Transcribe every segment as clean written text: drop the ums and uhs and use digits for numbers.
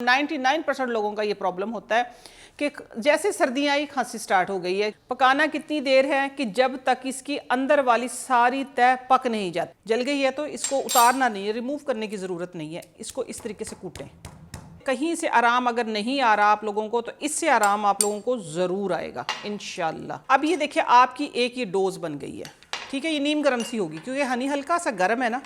99% लोगों का ये प्रॉब्लम होता है कि जैसे सर्दियाँ आई खांसी स्टार्ट हो गई है। पकाना कितनी देर है कि जब तक इसकी अंदर वाली सारी तह पक नहीं जाती। जल गई है तो इसको उतारना नहीं है, रिमूव करने की ज़रूरत नहीं है। इसको इस तरीके से कूटें। कहीं से आराम अगर नहीं आ रहा आप लोगों को तो इससे आराम आप लोगों को ज़रूर आएगा इंशाल्लाह। अब ये देखिए आपकी एक ये डोज बन गई है, ठीक है। ये नीम गर्म सी होगी क्योंकि हनी हल्का सा गर्म है ना।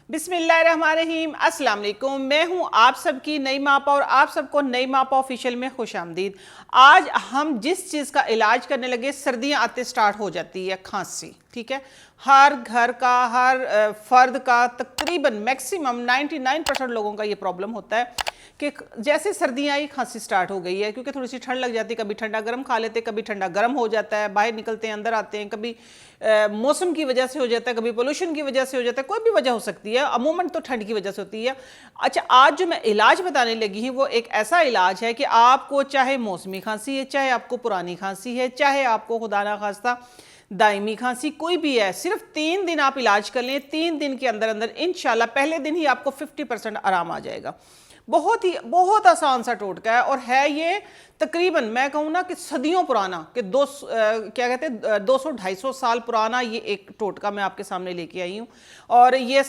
बिस्मिल्लाहिर्रहमानिर्रहीम, अस्सलाम वालेकुम। मैं हूं आप सबकी नई मापा और आप सबको नई मापा ऑफिशियल में खुश आमदीद। आज हम जिस चीज़ का इलाज करने लगे, सर्दियां आते स्टार्ट हो जाती है खांसी, ठीक है। हर घर का, हर फर्द का, तकरीबन मैक्सिमम 99% लोगों का ये प्रॉब्लम होता है कि जैसे सर्दियाँ आई खांसी स्टार्ट हो गई है क्योंकि थोड़ी सी ठंड लग जाती है। कभी ठंडा गर्म खा लेते, कभी ठंडा गर्म हो जाता है, बाहर निकलते हैं अंदर आते हैं, कभी मौसम की वजह से हो जाता है, कभी पोल्यूशन की वजह से हो जाता है, कोई भी वजह हो सकती है। अमूमन तो ठंड की वजह से होती है। अच्छा, आज जो मैं इलाज बताने लगी हूँ वो एक ऐसा इलाज है कि आपको चाहे मौसमी खांसी है, चाहे आपको पुरानी खांसी है, चाहे आपको खुदा ना खास्ता दायमी खांसी कोई भी है, सिर्फ 3 दिन आप इलाज कर लें। 3 दिन के अंदर अंदर इंशाल्लाह पहले दिन ही आपको 50% आराम आ जाएगा। बहुत आसान सा टोटका है और है ये तकरीबन मैं कहूँ ना कि सदियों पुराना, कि क्या कहते हैं 200-250 साल पुराना ये एक टोटका मैं आपके सामने लेके आई हूँ और ये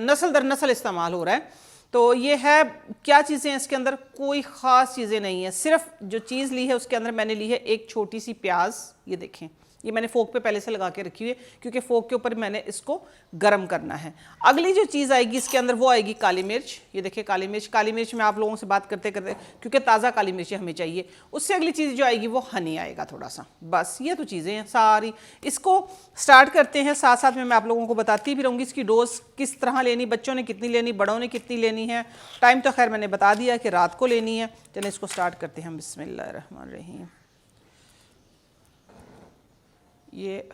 नस्ल दर नस्ल इस्तेमाल हो रहा है। तो ये है, क्या चीज़ें हैं इसके अंदर, कोई ख़ास चीज़ें नहीं है। सिर्फ जो चीज़ ली है उसके अंदर मैंने ली है एक छोटी सी प्याज। ये देखें, ये मैंने फोक पे पहले से लगा के रखी हुई है क्योंकि फोक के ऊपर मैंने इसको गर्म करना है। अगली जो चीज़ आएगी इसके अंदर वो आएगी काली मिर्च। ये देखिए काली मिर्च। काली मिर्च में आप लोगों से बात करते करते, क्योंकि ताज़ा काली मिर्च हमें चाहिए। उससे अगली चीज़ जो आएगी वो हनी आएगा थोड़ा सा। बस ये तो चीज़ें हैं सारी। इसको स्टार्ट करते हैं, साथ साथ में मैं आप लोगों को बताती भी रहूँगी इसकी डोज किस तरह लेनी, बच्चों ने कितनी लेनी, बड़ों ने कितनी लेनी है। टाइम तो खैर मैंने बता दिया कि रात को लेनी है। चलें इसको स्टार्ट करते हैं। बिस्मिल्लाहिर्रहमानिर्रहीम। ये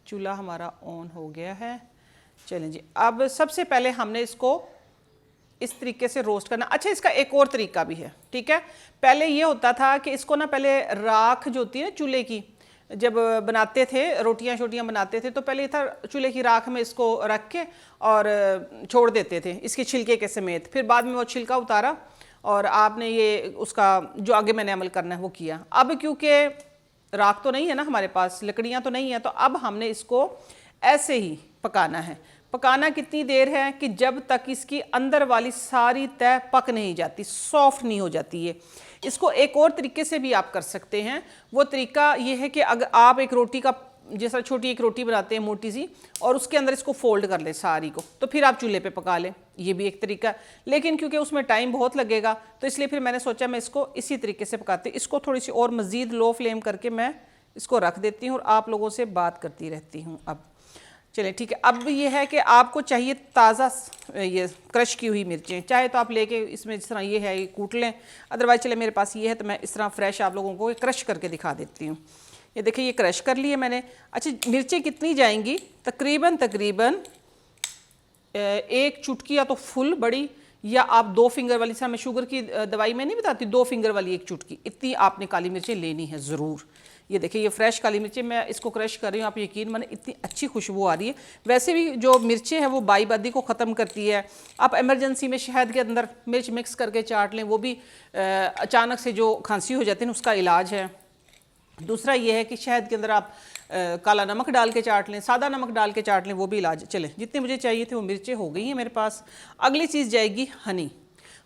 चूल्हा हमारा ऑन हो गया है। चलें जी, अब सबसे पहले हमने इसको इस तरीके से रोस्ट करना। अच्छा, इसका एक और तरीका भी है, ठीक है। पहले ये होता था कि इसको ना पहले राख जो होती है चूल्हे की, जब बनाते थे रोटियां शोटियां बनाते थे तो पहले था चूल्हे की राख में इसको रख के और छोड़ देते थे इसके छिलके के समेत। फिर बाद में वो छिलका उतारा और आपने ये उसका जो आगे मैंने अमल करना है वो किया। अब क्योंकि राख तो नहीं है ना हमारे पास, लकड़ियाँ तो नहीं है, तो अब हमने इसको ऐसे ही पकाना है। पकाना कितनी देर है कि जब तक इसकी अंदर वाली सारी तह पक नहीं जाती, सॉफ्ट नहीं हो जाती है। इसको एक और तरीके से भी आप कर सकते हैं। वो तरीका ये है कि अगर आप एक रोटी का जैसा छोटी एक रोटी बनाते हैं मोटी सी, और उसके अंदर इसको फोल्ड कर लें सारी को, तो फिर आप चूल्हे पे पका लें। ये भी एक तरीका है, लेकिन क्योंकि उसमें टाइम बहुत लगेगा तो इसलिए फिर मैंने सोचा मैं इसको इसी तरीके से पकाती। इसको थोड़ी सी और मज़ीद लो फ्लेम करके मैं इसको रख देती हूँ और आप लोगों से बात करती रहती हूँ। अब चलें, ठीक है। अब ये है कि आपको चाहिए ताज़ा ये क्रश की हुई मिर्चें, चाहे तो आप लेके इसमें जिस तरह ये है ये कूट लें, अदरवाइज चले मेरे पास ये है तो मैं इस तरह फ्रेश आप लोगों को क्रश करके दिखा देती हूँ। ये देखिए ये क्रश कर लिए मैंने। अच्छा, मिर्चें कितनी जाएंगी, तकरीबन 1 चुटकी या तो फुल बड़ी, या आप 2 फिंगर वाली, सा मैं शुगर की दवाई में नहीं बताती, 2 फिंगर वाली 1 चुटकी, इतनी आपने काली मिर्चें लेनी है ज़रूर। ये देखिए ये फ्रेश काली मिर्चें मैं इसको क्रश कर रही हूँ। आप यकीन माने इतनी अच्छी खुशबू आ रही है। वैसे भी जो मिर्चें हैं वो बाईबादी को ख़त्म करती है। आप इमरजेंसी में शहद के अंदर मिर्च मिक्स करके चाट लें, वो भी अचानक से जो खांसी हो जाती है उसका इलाज है। दूसरा ये है कि शहद के अंदर आप काला नमक डाल के चाट लें, सादा नमक डाल के चाट लें, वो भी इलाज। चले, जितने मुझे चाहिए थे वो मिर्चें हो गई हैं मेरे पास। अगली चीज़ जाएगी हनी।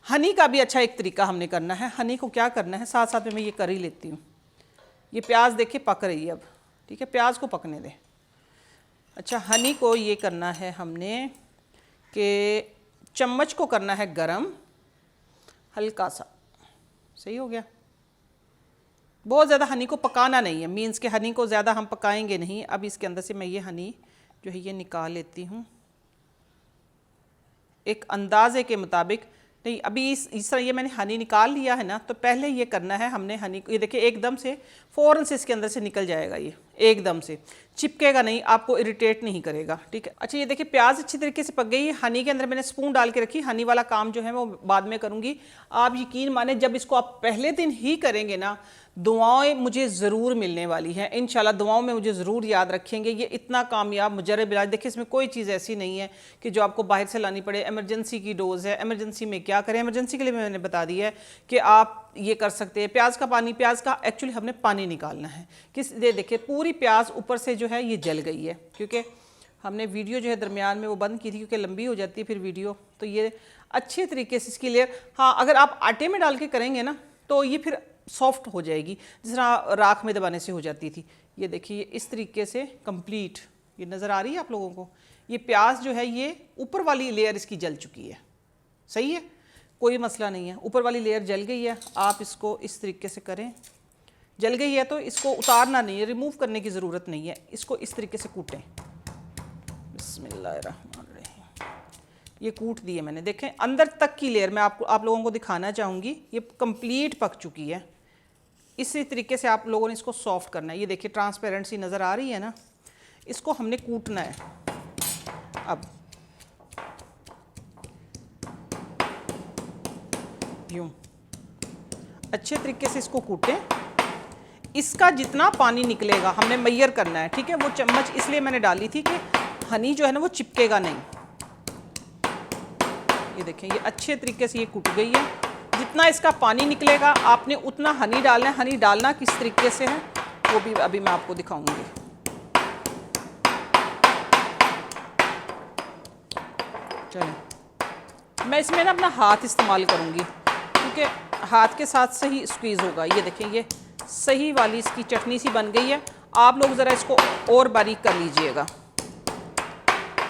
हनी का भी अच्छा एक तरीका हमने करना है। हनी को क्या करना है, साथ साथ में मैं ये कर ही लेती हूँ। ये प्याज देखिए पक रही है अब, ठीक है, प्याज को पकने दें। अच्छा, हनी को ये करना है हमने कि चम्मच को करना है गरम हल्का सा, सही हो गया। बहुत ज़्यादा हनी को पकाना नहीं है, मीन्स के हनी को ज़्यादा हम पकाएंगे नहीं। अब इसके अंदर से मैं ये हनी जो है ये निकाल लेती हूँ एक अंदाजे के मुताबिक। नहीं, अभी इस तरह ये मैंने हनी निकाल लिया है ना, तो पहले ये करना है हमने हनी को, ये देखिए एकदम से फ़ौरन से इसके अंदर से निकल जाएगा, ये एकदम से चिपकेगा नहीं, आपको इरिटेट नहीं करेगा। ठीक है, अच्छा ये देखिए प्याज अच्छी तरीके से पक गई है। हनी के अंदर मैंने स्पून डाल के रखी, हनी वाला काम जो है वो बाद में करूंगी। आप यकीन माने जब इसको आप पहले दिन ही करेंगे ना, दुआएं मुझे ज़रूर मिलने वाली हैं इंशाल्लाह। दुआओं में मुझे ज़रूर याद रखेंगे। ये इतना कामयाब मुजर्रब इलाज, देखिए इसमें कोई चीज़ ऐसी नहीं है कि जो आपको बाहर से लानी पड़े। एमरजेंसी की डोज़ है, एमरजेंसी में क्या करें, एमरजेंसी के लिए मैंने बता दिया है कि आप ये कर सकते हैं। प्याज का पानी, प्याज का एक्चुअली हमने पानी निकालना है। किस ये देखिए पूरी प्याज ऊपर से जो है ये जल गई है, क्योंकि हमने वीडियो जो है दरमियान में वो बंद की थी क्योंकि लंबी हो जाती है फिर वीडियो। तो ये अच्छे तरीके से इसकी लेयर, हाँ अगर आप आटे में डाल के करेंगे ना तो ये फिर सॉफ्ट हो जाएगी, जिस तरह राख में दबाने से हो जाती थी। ये देखिए इस तरीके से कंप्लीट ये नज़र आ रही है आप लोगों को। ये प्याज जो है ये ऊपर वाली लेयर इसकी जल चुकी है, सही है, कोई मसला नहीं है। ऊपर वाली लेयर जल गई है, आप इसको इस तरीके से करें। जल गई है तो इसको उतारना नहीं है, रिमूव करने की ज़रूरत नहीं है। इसको इस तरीके से कूटें। बिस्मिल्लाहिर्रहमानिर्रहीम, ये कूट दिए मैंने। देखें अंदर तक की लेयर मैं आप लोगों को दिखाना चाहूँगी, ये कंप्लीट पक चुकी है। इसी तरीके से आप लोगों ने इसको सॉफ्ट करना है। ये देखिए ट्रांसपेरेंसी नज़र आ रही है ना, इसको हमने कूटना है। अब यूँ अच्छे तरीके से इसको कूटें। इसका जितना पानी निकलेगा हमने मैयर करना है, ठीक है। वो चम्मच इसलिए मैंने डाली थी कि हनी जो है ना वो चिपकेगा नहीं। ये देखें ये अच्छे तरीके से ये कूट गई है। जितना इसका पानी निकलेगा आपने उतना हनी डालना है। हनी डालना किस तरीके से है वो भी अभी मैं आपको दिखाऊंगी। चलें, मैं इसमें ना अपना हाथ इस्तेमाल करूंगी क्योंकि हाथ के साथ सही स्क्वीज़ होगा। ये देखें ये सही वाली इसकी चटनी सी बन गई है। आप लोग ज़रा इसको और बारीक कर लीजिएगा।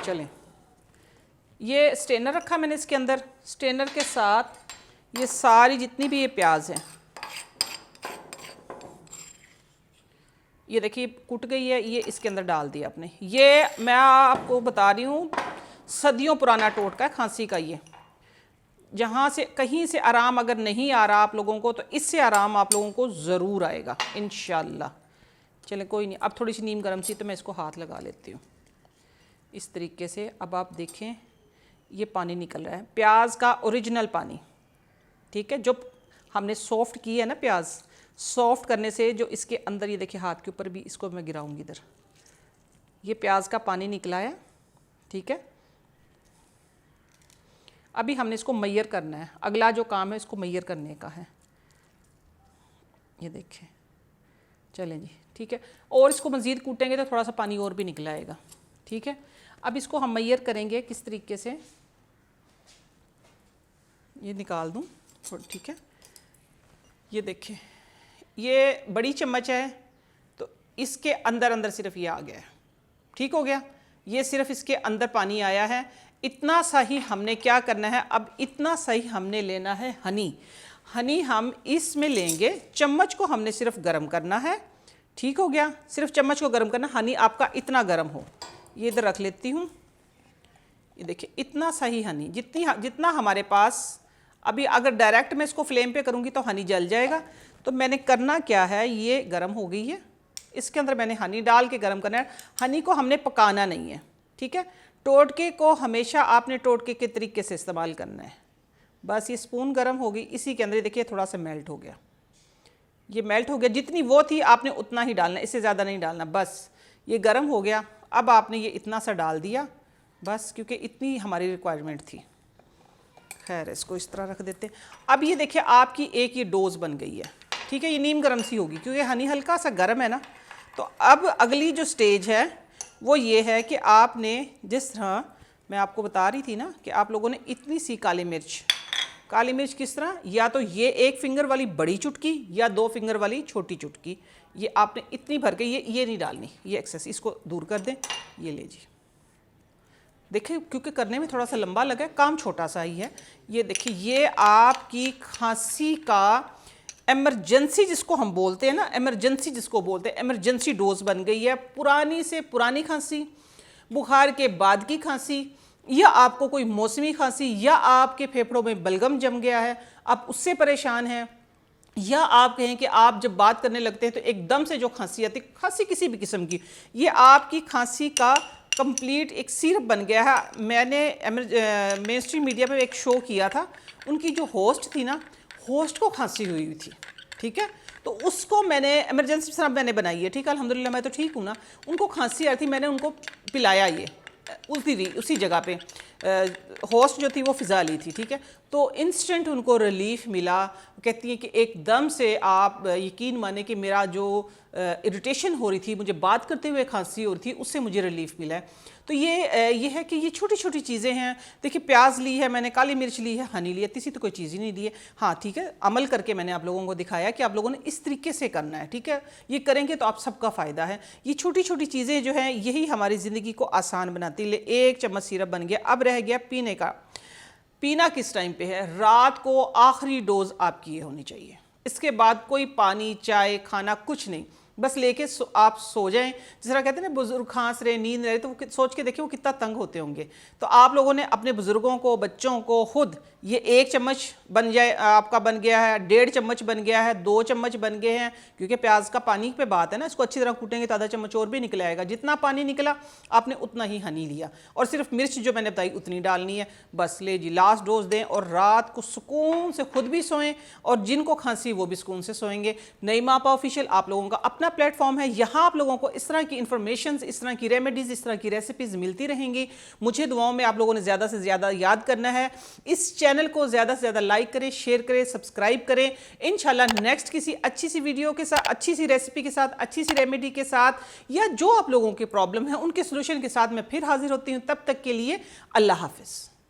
चलें, ये स्ट्रेनर रखा मैंने इसके अंदर। स्ट्रेनर के साथ ये सारी जितनी भी ये प्याज है ये देखिए कुट गई है, ये इसके अंदर डाल दिया आपने। ये मैं आपको बता रही हूँ सदियों पुराना टोटका है खांसी का। ये जहाँ से कहीं से आराम अगर नहीं आ रहा आप लोगों को तो इससे आराम आप लोगों को ज़रूर आएगा इंशाल्लाह। चले कोई नहीं, अब थोड़ी सी नीम गर्म सी तो मैं इसको हाथ लगा लेती हूँ इस तरीके से। अब आप देखें ये पानी निकल रहा है, प्याज का ओरिजिनल पानी, ठीक है। जो हमने सॉफ्ट की है ना प्याज, सॉफ्ट करने से जो इसके अंदर, ये देखिए हाथ के ऊपर भी इसको मैं गिराऊंगी इधर, ये प्याज का पानी निकला है, ठीक है। अभी हमने इसको मैयर करना है। अगला जो काम है इसको मैयर करने का है। ये देखें, चलें जी, ठीक है। और इसको मज़ीद कूटेंगे तो थोड़ा सा पानी और भी निकल आएगा, ठीक है। अब इसको हम मैयर करेंगे किस तरीके से, ये निकाल दूँ, ठीक है। ये देखें ये बड़ी चम्मच है तो इसके अंदर अंदर सिर्फ ये आ गया है, ठीक हो गया। ये सिर्फ इसके अंदर पानी आया है। इतना सा ही हमने क्या करना है, अब इतना सा ही हमने लेना है हनी। हनी हम इसमें लेंगे, चम्मच को हमने सिर्फ गर्म करना है, ठीक हो गया। सिर्फ चम्मच को गर्म करना, हनी आपका इतना गर्म हो। ये इधर रख लेती हूँ। ये देखिए इतना सा ही हनी, जितना हमारे पास। अभी अगर डायरेक्ट मैं इसको फ्लेम पे करूँगी तो हनी जल जाएगा। तो मैंने करना क्या है, ये गर्म हो गई है, इसके अंदर मैंने हनी डाल के गर्म करना है। हनी को हमने पकाना नहीं है, ठीक है। टोटके को हमेशा आपने टोटके के तरीके से इस्तेमाल करना है। बस ये स्पून गर्म हो गई, इसी के अंदर देखिए थोड़ा सा मेल्ट हो गया। ये मेल्ट हो गया, जितनी वो थी आपने उतना ही डालना, इससे ज़्यादा नहीं डालना। बस ये गर्म हो गया, अब आपने ये इतना सा डाल दिया बस, क्योंकि इतनी हमारी रिक्वायरमेंट थी। खैर इसको इस तरह रख देते। अब ये देखिए आपकी एक ये डोज़ बन गई है, ठीक है। ये नीम गर्म सी होगी क्योंकि हनी हल्का सा गर्म है ना। तो अब अगली जो स्टेज है वो ये है कि आपने, जिस तरह मैं आपको बता रही थी ना कि आप लोगों ने इतनी सी काली मिर्च किस तरह, या तो ये एक फिंगर वाली बड़ी चुटकी या 2 फिंगर वाली छोटी चुटकी, ये आपने इतनी भर के, ये नहीं डालनी, ये एक्सेस, इसको दूर कर दें। ये ले जी, देखिए क्योंकि करने में थोड़ा सा लंबा लगा है, काम छोटा सा ही है। ये देखिए ये आपकी खांसी का एमरजेंसी जिसको हम बोलते हैं ना, एमरजेंसी जिसको बोलते हैं, एमरजेंसी डोज बन गई है। पुरानी से पुरानी खांसी, बुखार के बाद की खांसी, या आपको कोई मौसमी खांसी, या आपके फेफड़ों में बलगम जम गया है, आप उससे परेशान हैं, या आप कहें कि आप जब बात करने लगते हैं तो एकदम से जो खांसी आती है, खांसी किसी भी किस्म की, ये आपकी खांसी का कंप्लीट एक सिरप बन गया है। मैंने मेन स्ट्रीम मीडिया पे एक शो किया था, उनकी जो होस्ट थी ना, होस्ट को खांसी हुई थी, ठीक है, तो उसको मैंने इमरजेंसी सिरप मैंने बनाई है, ठीक है, अल्हम्दुलिल्लाह मैं तो ठीक हूँ ना। उनको खांसी आ रही थी, मैंने उनको पिलाया ये उसी जगह पे। होस्ट जो थी वो फ़िज़ा ली थी, ठीक है, तो इंस्टेंट उनको रिलीफ मिला। कहती है कि एकदम से आप यकीन माने कि मेरा जो इरिटेशन हो रही थी, मुझे बात करते हुए खांसी हो रही थी, उससे मुझे रिलीफ मिला है। तो ये है कि ये छोटी छोटी चीज़ें हैं। देखिए प्याज ली है मैंने, काली मिर्च ली है, हनी ली है, तीसरी तो कोई चीज़ ही नहीं ली है। हाँ ठीक है, अमल करके मैंने आप लोगों को दिखाया कि आप लोगों ने इस तरीके से करना है, ठीक है, ये करेंगे तो आप सबका फ़ायदा है। ये छोटी छोटी चीज़ें जो हैं यही हमारी ज़िंदगी को आसान बनाती है। 1 चम्मच सिरप बन गया, अब रह गया पीने का। पीना किस टाइम पे है? रात को आखिरी डोज आपकी ये होनी चाहिए। इसके बाद कोई पानी, चाय, खाना कुछ नहीं, बस लेके आप सो जाएं। जिस तरह कहते हैं ना बुजुर्ग खांस रहे, नींद रहे, तो वो सोच के देखिए वो कितना तंग होते होंगे। तो आप लोगों ने अपने बुजुर्गों को, बच्चों को, खुद ये 1 चम्मच बन जाए आपका, बन गया है 1.5 चम्मच बन गया है, 2 चम्मच बन गए हैं, क्योंकि प्याज का पानी पे बात है ना, इसको अच्छी तरह कूटेंगे तो आधा चम्मच और भी निकल आएगा। जितना पानी निकला आपने उतना ही हनी लिया, और सिर्फ मिर्च जो मैंने बताई उतनी डालनी है, बस ले जी लास्ट डोज दें। और रात को सुकून से खुद भी सोएं, और जिनको खांसी वो भी सुकून से सोएंगे। नईमा आपा ऑफिशियल आप लोगों का अपना प्लेटफॉर्म है, यहाँ आप लोगों को इस तरह की इंफॉर्मेशन, इस तरह की रेमेडीज, इस तरह की रेसिपीज़ मिलती रहेंगी। मुझे दुआओं में आप लोगों ने ज़्यादा से ज़्यादा याद करना है। इस चैनल को ज़्यादा से ज़्यादा लाइक करें, शेयर करें, सब्सक्राइब करें। इंशाल्लाह नेक्स्ट किसी अच्छी सी वीडियो के साथ, अच्छी सी रेसिपी के साथ, अच्छी सी रेमेडी के साथ, या जो आप लोगों के प्रॉब्लम है उनके सोल्यूशन के साथ मैं फिर हाजिर होती हूँ। तब तक के लिए अल्लाह हाफिज़।